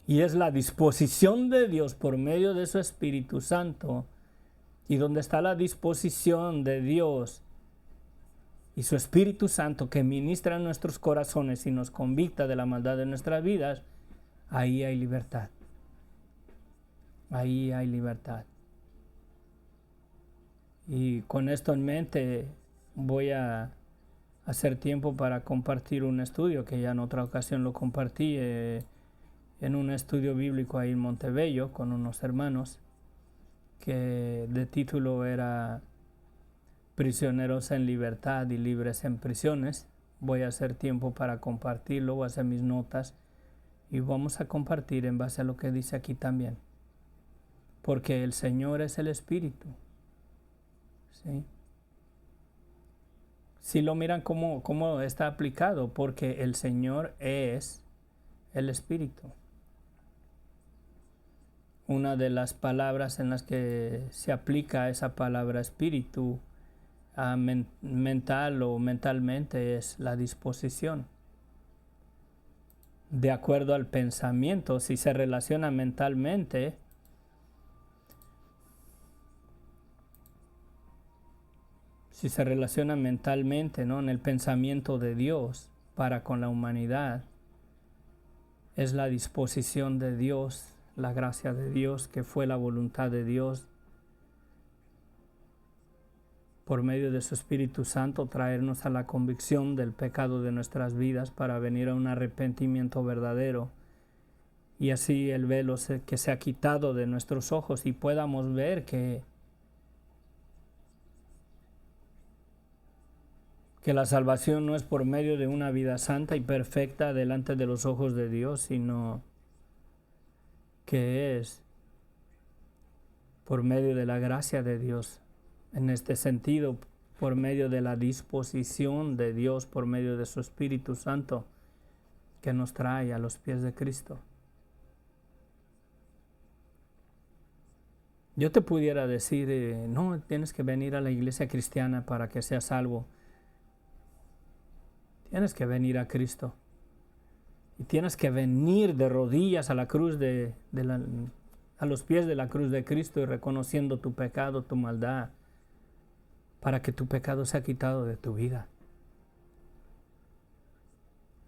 S1: Y es la disposición de Dios por medio de su Espíritu Santo. Y donde está la disposición de Dios y su Espíritu Santo que ministra en nuestros corazones y nos convicta de la maldad de nuestras vidas, ahí hay libertad. Ahí hay libertad. Y con esto en mente voy a hacer tiempo para compartir un estudio que ya en otra ocasión lo compartí en un estudio bíblico ahí en Montebello con unos hermanos, que de título era Prisioneros en libertad y libres en prisiones. Voy a hacer tiempo para compartirlo, voy a hacer mis notas y vamos a compartir en base a lo que dice aquí también. Porque el Señor es el Espíritu. ¿Sí? Si lo miran cómo está aplicado, porque el Señor es el Espíritu. Una de las palabras en las que se aplica esa palabra espíritu mental o mentalmente es la disposición. De acuerdo al pensamiento, si se relaciona mentalmente, si se relaciona mentalmente, ¿no?, en el pensamiento de Dios para con la humanidad, es la disposición de Dios, la gracia de Dios, que fue la voluntad de Dios por medio de su Espíritu Santo traernos a la convicción del pecado de nuestras vidas para venir a un arrepentimiento verdadero, y así el velo que se ha quitado de nuestros ojos y podamos ver que la salvación no es por medio de una vida santa y perfecta delante de los ojos de Dios, sino que es por medio de la gracia de Dios. En este sentido, por medio de la disposición de Dios, por medio de su Espíritu Santo, que nos trae a los pies de Cristo. Yo te pudiera decir, no, tienes que venir a la iglesia cristiana para que seas salvo. Tienes que venir a Cristo. Y tienes que venir de rodillas a la cruz a los pies de la cruz de Cristo y reconociendo tu pecado, tu maldad, para que tu pecado sea quitado de tu vida.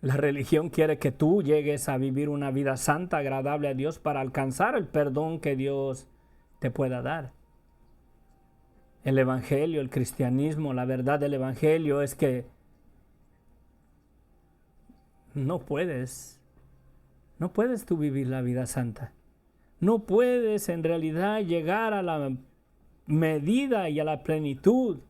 S1: La religión quiere que tú llegues a vivir una vida santa, agradable a Dios, para alcanzar el perdón que Dios te pueda dar. El Evangelio, el cristianismo, la verdad del Evangelio es que no puedes tú vivir la vida santa. No puedes en realidad llegar a la medida y a la plenitud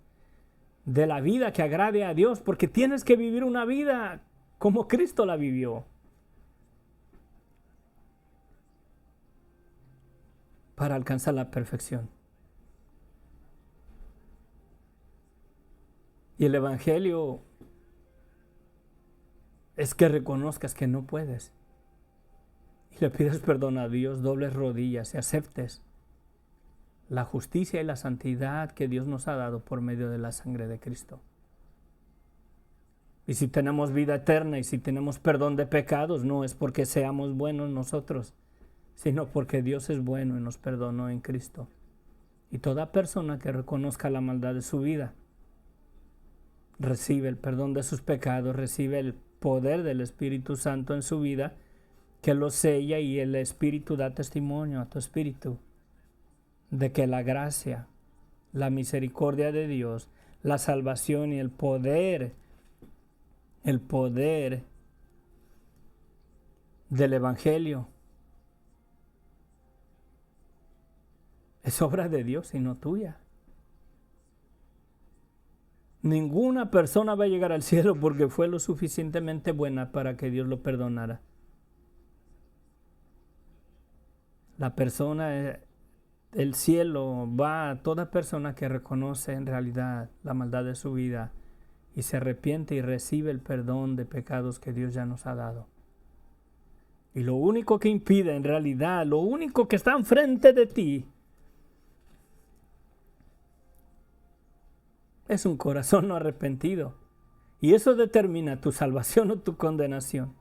S1: de la vida que agrade a Dios, porque tienes que vivir una vida como Cristo la vivió. Para alcanzar la perfección. Y el Evangelio es que reconozcas que no puedes. Y le pides perdón a Dios, dobles rodillas y aceptes la justicia y la santidad que Dios nos ha dado por medio de la sangre de Cristo. Y si tenemos vida eterna y si tenemos perdón de pecados, no es porque seamos buenos nosotros, sino porque Dios es bueno y nos perdonó en Cristo. Y toda persona que reconozca la maldad de su vida, recibe el perdón de sus pecados, recibe el poder del Espíritu Santo en su vida, que lo sella, y el Espíritu da testimonio a tu espíritu de que la gracia, la misericordia de Dios, la salvación y el poder del Evangelio es obra de Dios y no tuya. Ninguna persona va a llegar al cielo porque fue lo suficientemente buena para que Dios lo perdonara. El cielo va a toda persona que reconoce en realidad la maldad de su vida y se arrepiente y recibe el perdón de pecados que Dios ya nos ha dado. Y lo único que impide en realidad, lo único que está enfrente de ti, es un corazón no arrepentido. Y eso determina tu salvación o tu condenación.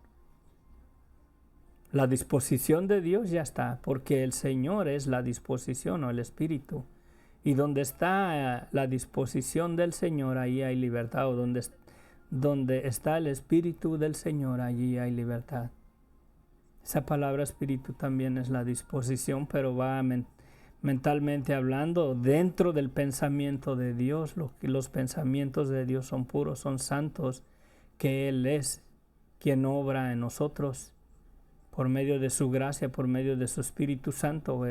S1: La disposición de Dios ya está, porque el Señor es la disposición o el Espíritu. Y donde está la disposición del Señor, ahí hay libertad. O donde está el Espíritu del Señor, allí hay libertad. Esa palabra espíritu también es la disposición, pero va mentalmente hablando dentro del pensamiento de Dios. Los pensamientos de Dios son puros, son santos, que Él es quien obra en nosotros por medio de su gracia, por medio de su Espíritu Santo.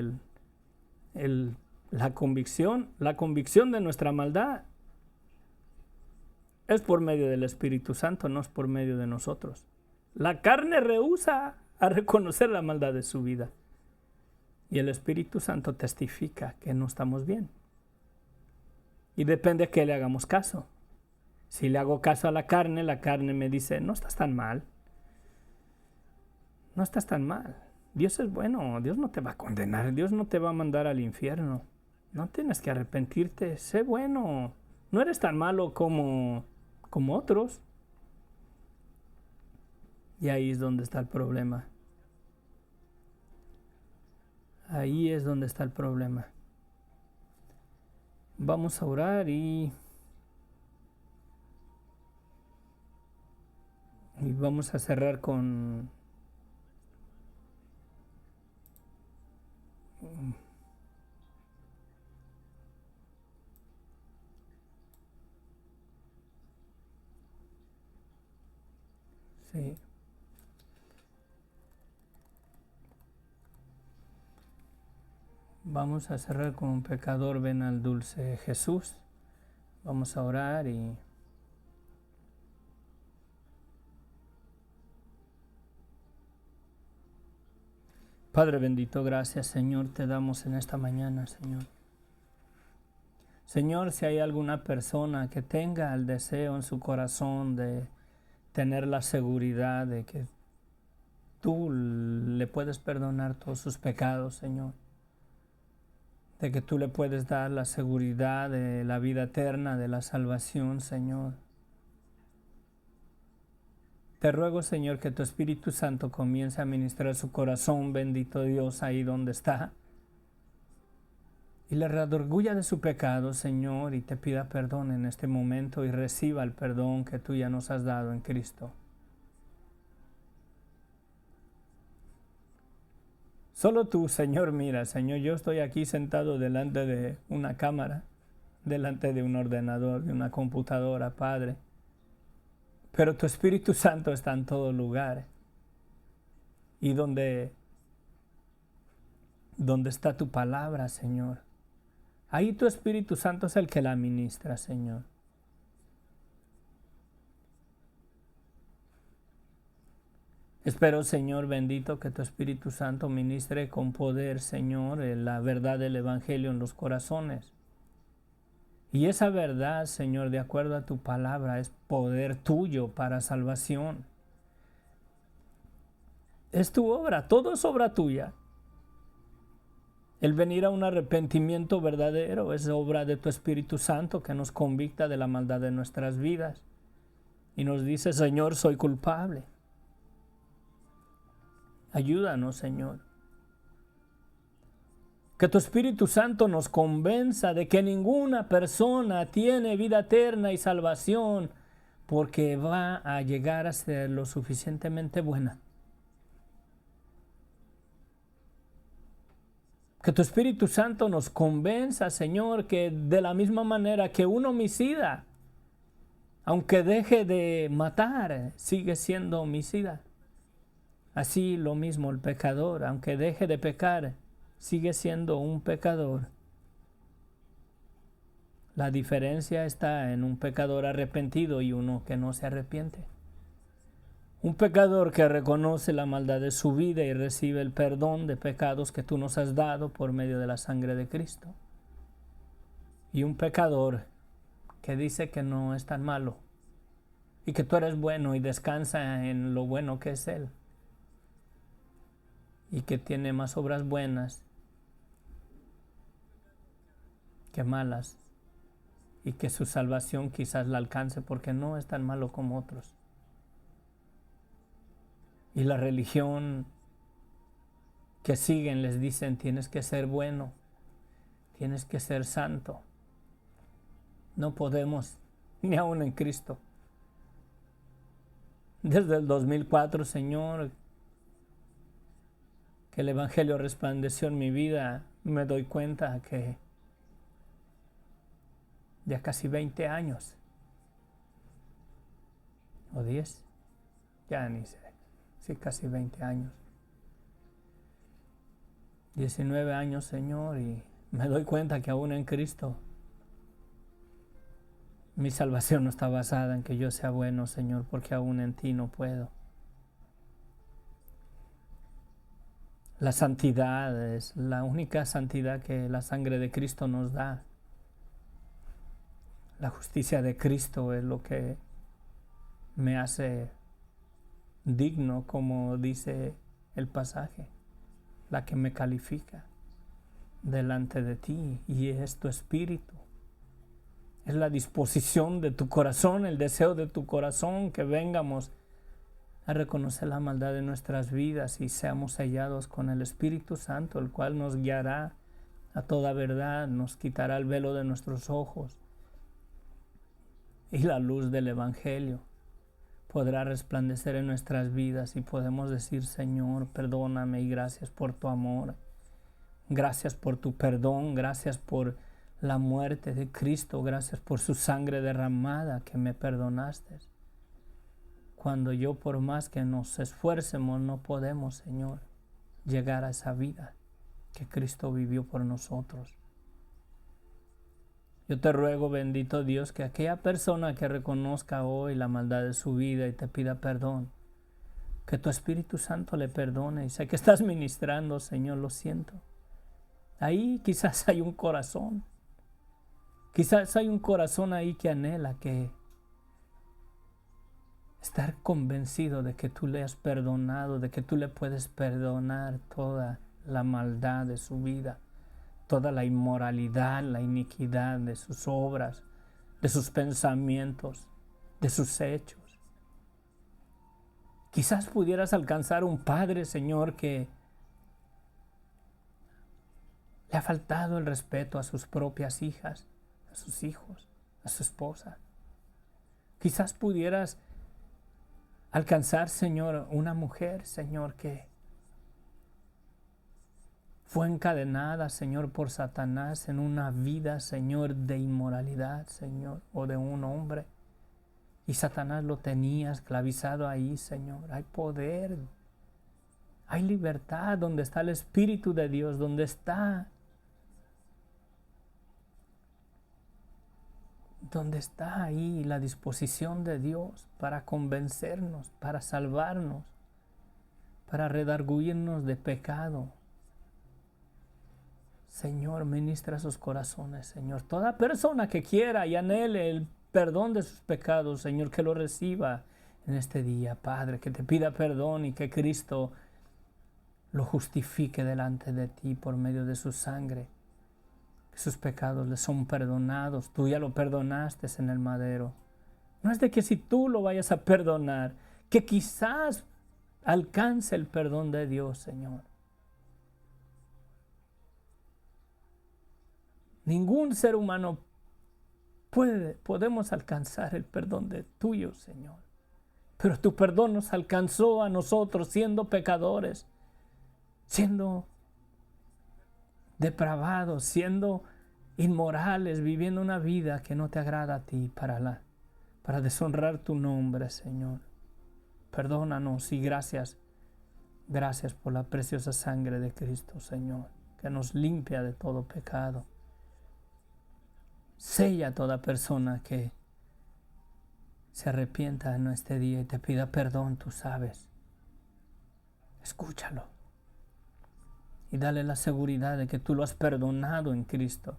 S1: La convicción de nuestra maldad es por medio del Espíritu Santo, no es por medio de nosotros. La carne rehúsa a reconocer la maldad de su vida. Y el Espíritu Santo testifica que no estamos bien. Y depende de que le hagamos caso. Si le hago caso a la carne me dice, no estás tan mal. No estás tan mal. Dios es bueno, Dios no te va a condenar, Dios no te va a mandar al infierno. No tienes que arrepentirte, sé bueno. No eres tan malo como otros. Y ahí es donde está el problema. Ahí es donde está el problema. Vamos a orar y Y vamos a cerrar con sí. Vamos a cerrar con un pecador, ven al dulce Jesús. Vamos a orar y Padre bendito, gracias Señor, te damos en esta mañana, Señor. Señor, si hay alguna persona que tenga el deseo en su corazón de tener la seguridad de que tú le puedes perdonar todos sus pecados, Señor, de que tú le puedes dar la seguridad de la vida eterna, de la salvación, Señor. Te ruego, Señor, que tu Espíritu Santo comience a ministrar su corazón, bendito Dios, ahí donde está. Y le redarguya de su pecado, Señor, y te pida perdón en este momento y reciba el perdón que tú ya nos has dado en Cristo. Solo tú, Señor, mira, Señor, yo estoy aquí sentado delante de una cámara, delante de un ordenador, de una computadora, Padre. Pero tu Espíritu Santo está en todo lugar. Y donde está tu palabra, Señor, ahí tu Espíritu Santo es el que la ministra, Señor. Espero, Señor bendito, que tu Espíritu Santo ministre con poder, Señor, la verdad del Evangelio en los corazones. Y esa verdad, Señor, de acuerdo a tu palabra, es poder tuyo para salvación. Es tu obra, todo es obra tuya. El venir a un arrepentimiento verdadero es obra de tu Espíritu Santo que nos convicta de la maldad de nuestras vidas. Y nos dice, Señor, soy culpable. Ayúdanos, Señor. Que tu Espíritu Santo nos convenza de que ninguna persona tiene vida eterna y salvación porque va a llegar a ser lo suficientemente buena. Que tu Espíritu Santo nos convenza, Señor, que de la misma manera que un homicida, aunque deje de matar, sigue siendo homicida. Así lo mismo el pecador, aunque deje de pecar, sigue siendo un pecador. La diferencia está en un pecador arrepentido y uno que no se arrepiente. Un pecador que reconoce la maldad de su vida y recibe el perdón de pecados que tú nos has dado por medio de la sangre de Cristo. Y un pecador que dice que no es tan malo y que tú eres bueno y descansa en lo bueno que es Él. Y que tiene más obras buenas que malas, y que su salvación quizás la alcance porque no es tan malo como otros. Y la religión que siguen les dicen, tienes que ser bueno, tienes que ser santo. No podemos, ni aún en Cristo. Desde el 2004, Señor, que el Evangelio resplandeció en mi vida, me doy cuenta que ya casi 20 años, o 10, ya ni sé, sí, casi 20 años. 19 años, Señor, y me doy cuenta que aún en Cristo mi salvación no está basada en que yo sea bueno, Señor, porque aún en ti no puedo. La santidad es la única santidad que la sangre de Cristo nos da. La justicia de Cristo es lo que me hace digno, como dice el pasaje, la que me califica delante de ti, y es tu Espíritu. Es la disposición de tu corazón, el deseo de tu corazón, que vengamos a reconocer la maldad de nuestras vidas y seamos sellados con el Espíritu Santo, el cual nos guiará a toda verdad, nos quitará el velo de nuestros ojos y la luz del Evangelio. podrá resplandecer en nuestras vidas y podemos decir: Señor, perdóname y gracias por tu amor. Gracias por tu perdón, gracias por la muerte de Cristo, gracias por su sangre derramada que me perdonaste. Cuando yo, por más que nos esfuercemos, no podemos, Señor, llegar a esa vida que Cristo vivió por nosotros. Yo te ruego, bendito Dios, que aquella persona que reconozca hoy la maldad de su vida y te pida perdón, que tu Espíritu Santo le perdone. Y sé que estás ministrando, Señor, lo siento. Ahí quizás hay un corazón. Quizás hay un corazón ahí que anhela que estar convencido de que tú le has perdonado, de que tú le puedes perdonar toda la maldad de su vida, toda la inmoralidad, la iniquidad de sus obras, de sus pensamientos, de sus hechos. Quizás pudieras alcanzar un padre, Señor, que le ha faltado el respeto a sus propias hijas, a sus hijos, a su esposa. Quizás pudieras alcanzar, Señor, una mujer, Señor, que fue encadenada, Señor, por Satanás en una vida, Señor, de inmoralidad, Señor, o de un hombre. Y Satanás lo tenía esclavizado ahí, Señor. Hay poder, hay libertad donde está el Espíritu de Dios, donde está ahí la disposición de Dios para convencernos, para salvarnos, para redarguirnos de pecado. Señor, ministra sus corazones, Señor. Toda persona que quiera y anhele el perdón de sus pecados, Señor, que lo reciba en este día, Padre, que te pida perdón y que Cristo lo justifique delante de ti por medio de su sangre. Que sus pecados le son perdonados. Tú ya lo perdonaste en el madero. No es de que si tú lo vayas a perdonar, que quizás alcance el perdón de Dios, Señor. Ningún ser humano podemos alcanzar el perdón de tuyo, Señor. Pero tu perdón nos alcanzó a nosotros siendo pecadores, siendo depravados, siendo inmorales, viviendo una vida que no te agrada a ti para deshonrar tu nombre, Señor. Perdónanos y gracias por la preciosa sangre de Cristo, Señor, que nos limpia de todo pecado. Sella a toda persona que se arrepienta en este día y te pida perdón, tú sabes. Escúchalo. Y dale la seguridad de que tú lo has perdonado en Cristo.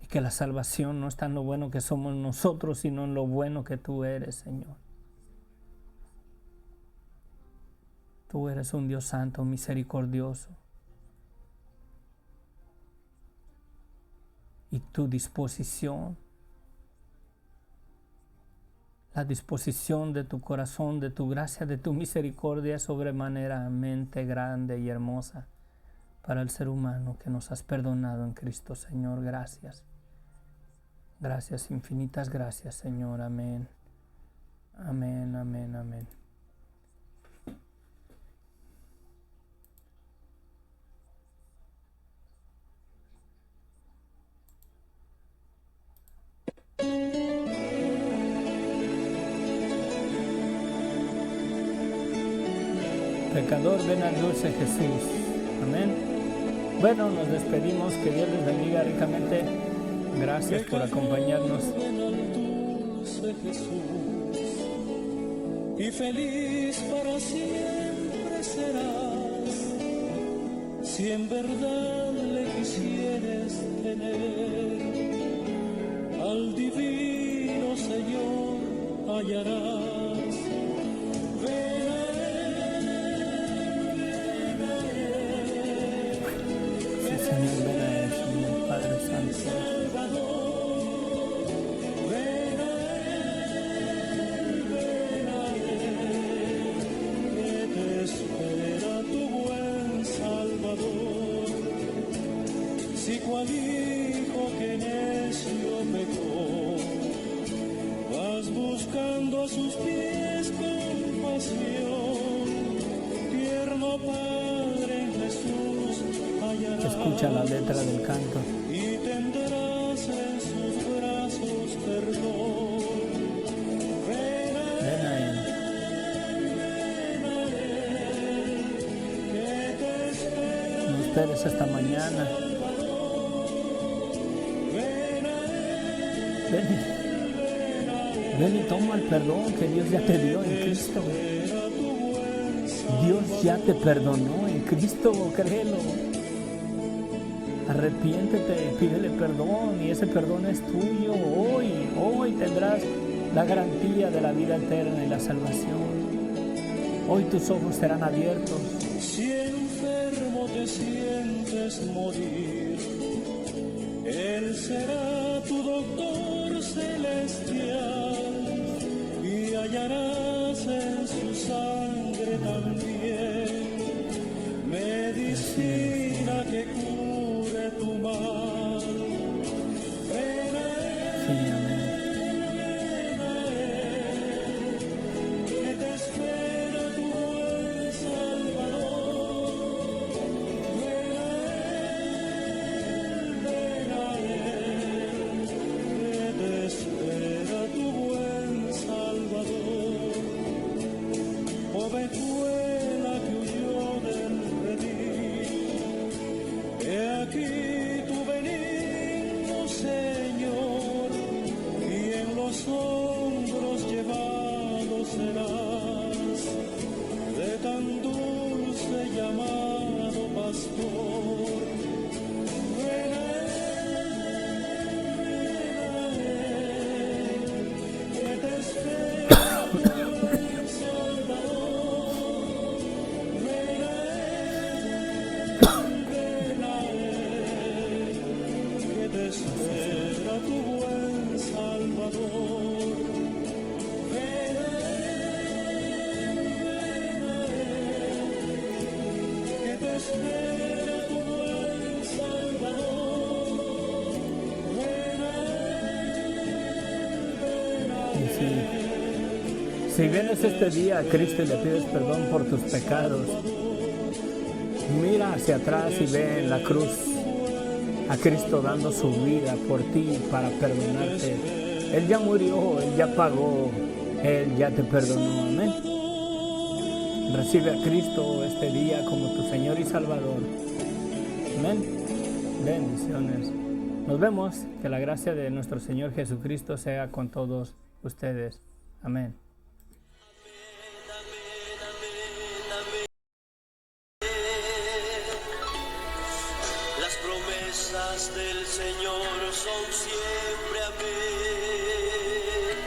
S1: Y que la salvación no está en lo bueno que somos nosotros, sino en lo bueno que tú eres, Señor. Tú eres un Dios santo, misericordioso. Y tu disposición, la disposición de tu corazón, de tu gracia, de tu misericordia es sobremaneramente grande y hermosa para el ser humano que nos has perdonado en Cristo, Señor. Gracias. Gracias, infinitas gracias, Señor. Amén. Amén, amén, amén. Pecador, ven al dulce Jesús. Amén. Bueno, nos despedimos. Que Dios les bendiga ricamente. Gracias por acompañarnos.
S2: Ven al dulce Jesús, y feliz para siempre serás, si en verdad le quisieres tener. Al divino Señor hallarás. Cual hijo que necio pecó, buscando a sus pies compasión, tierno Padre en Jesús hallarás.
S1: Escucha la letra del canto.
S2: Y tendrás en sus brazos perdón. Ven a
S1: Ven
S2: Él, que te espera.
S1: No esperes hasta mañana. Ven y toma el perdón que Dios ya te dio en Cristo. Dios ya te perdonó en Cristo, créelo. Arrepiéntete, pídele perdón y ese perdón es tuyo. Hoy tendrás la garantía de la vida eterna y la salvación. Hoy tus ojos serán abiertos.
S2: Si enfermo te sientes morir, Él será tu doctor celestial y hallarás en su sangre también medicina que cure tu mal. Ven a
S1: Sí, amén.
S2: Él, que te espera tu buen Salvador. Ven a Él, que te espera tu buen Salvador. Ovejuela que huyó del redil, he aquí tu benigno Señor, y en los hombros llevado serás de tan dulce llamado pastor. Ven a Él, que te espera tu buen Salvador. Ven a Él, que te espera tu buen Salvador. Ven a Él, que te espera tu buen Salvador. Ven a
S1: Y si vienes este día a Cristo y le pides perdón por tus pecados, mira hacia atrás y ve en la cruz a Cristo dando su vida por ti para perdonarte. Él ya murió, Él ya pagó, Él ya te perdonó. Amén. Recibe a Cristo este día como tu Señor y Salvador. Amén. Bendiciones. Nos vemos. Que la gracia de nuestro Señor Jesucristo sea con todos ustedes. Amén.
S2: Las promesas del Señor son siempre amén.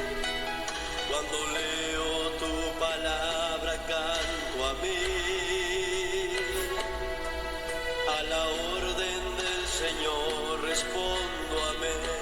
S2: Cuando leo tu palabra canto amén. A la orden del Señor respondo amén.